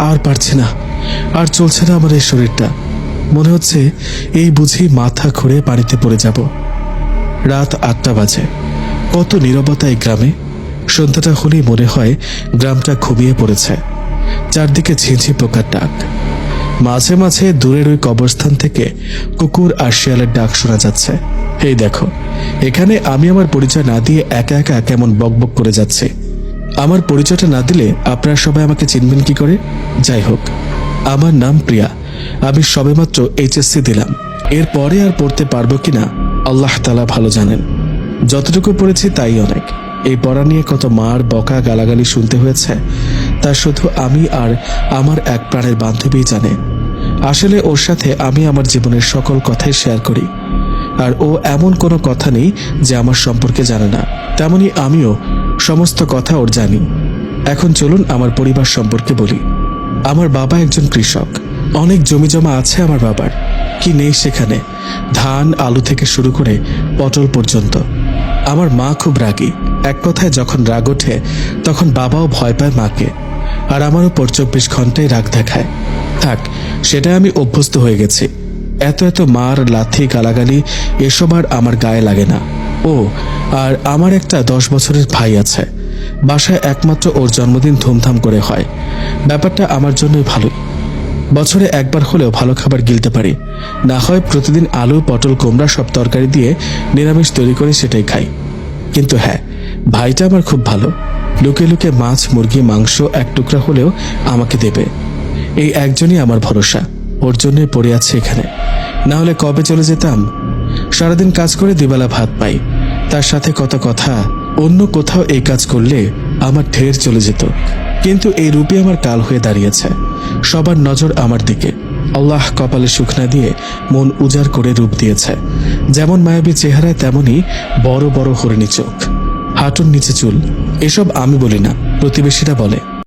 আর পারছি না, আর চলছে না আমার এই শরীরটা। মনে হচ্ছে এই বুঝি মাথা ঘুরে পানিতে পড়ে যাব। রাত 8টা বাজে। কত নীরবতা এই গ্রামে। সন্ধ্যাটা হলেই মনে হয় গ্রামটা ঘুমিয়ে পড়েছে। চারদিকে ঝিঁঝি পোকার ডাক। মাঝে মাঝে দূরের ওই কবরস্থান থেকে কুকুর আর শিয়ালের ডাক শোনা যাচ্ছে। এই দেখো, এখানে আমি আমার পরিচয় না দিয়ে একা একা কেমন বকবক করে যাচ্ছে। আমার পরিচয়টা না দিলে আপনারা সবাই আমাকে চিনবেন কি করে? যাই হোক, আমার নাম প্রিয়া। আমি সবেমাত্র HSC দিলাম। এরপরে আর পড়তে পারবো কিনা আল্লাহ তাআলা ভালো জানেন। যতটুকু পড়েছি তাই অনেক। এই পড়া নিয়ে কত মার বকা গালাগালি শুনতে হয়েছে তা শুধু আমি আর আমার এক প্রাণের বান্ধবীই জানে। আসলে ওর সাথে আমি আমার জীবনের সকল কথাই শেয়ার করি, আর ও এমন কোনো কথা নেই যে আমার সম্পর্কে জানে না। তেমনি আমিও সমস্ত কথা ওর জানি। এখন চলুন আমার পরিবার সম্পর্কে বলি। আমার বাবা একজন কৃষক। অনেক জমি জমা আছে আমার বাবার, কি নেই সেখানে। ধান আলু থেকে শুরু করে পটল পর্যন্ত। আমার মা খুব রাগী। এক কথায় যখন রাগ ওঠে তখন বাবাও ভয় পায় মাকে, আর আমার উপর 24 ঘন্টায় রাগ দেখায়। থাক, সেটা আমি অভ্যস্ত হয়ে গেছি। এত এত মার লাথি গালাগালি এসব আর আমার গায়ে লাগে না। ও আর আমার একটা 10 বছরের ভাই আছে। বাসায় একমাত্র ওর জন্মদিন ধুমধাম করে হয়। ব্যাপারটা আমার জন্যই ভালো। বছরে একবার হলেও ভালো খাবার গিলতে পারি। না হয় প্রতিদিন আলু পটল কুমড়া সব তরকারি দিয়ে নিরামিষ তৈরি করে সেটাই খাই। কিন্তু হ্যাঁ, ভাইটা আমার খুব ভালো। লুকে লুকে মাছ মুরগি মাংস এক টুকরা হলেও আমাকে দেবে। এই একজনই আমার ভরসা। ওর জন্যই পড়ে আছে এখানে, না হলে কবে চলে যেতাম। সারাদিন কাজ করে দুবেলা ভাত পাই, তার সাথে কত কথা। অন্য কোথাও এই কাজ করলে আমার ঢের চলে যেত, কিন্তু এই রূপে আমার কাল হয়ে দাঁড়িয়েছে। সবার নজর আমার দিকে। আল্লাহ কপালে সুখ না দিয়ে মন উজাড় করে রূপ দিয়েছে। যেমন মায়াবী চেহারায় তেমনি বড় বড় হরিণী চোখ, হাঁটুর নিচে চুল। এসব আমি বলি না, প্রতিবেশীরা বলে।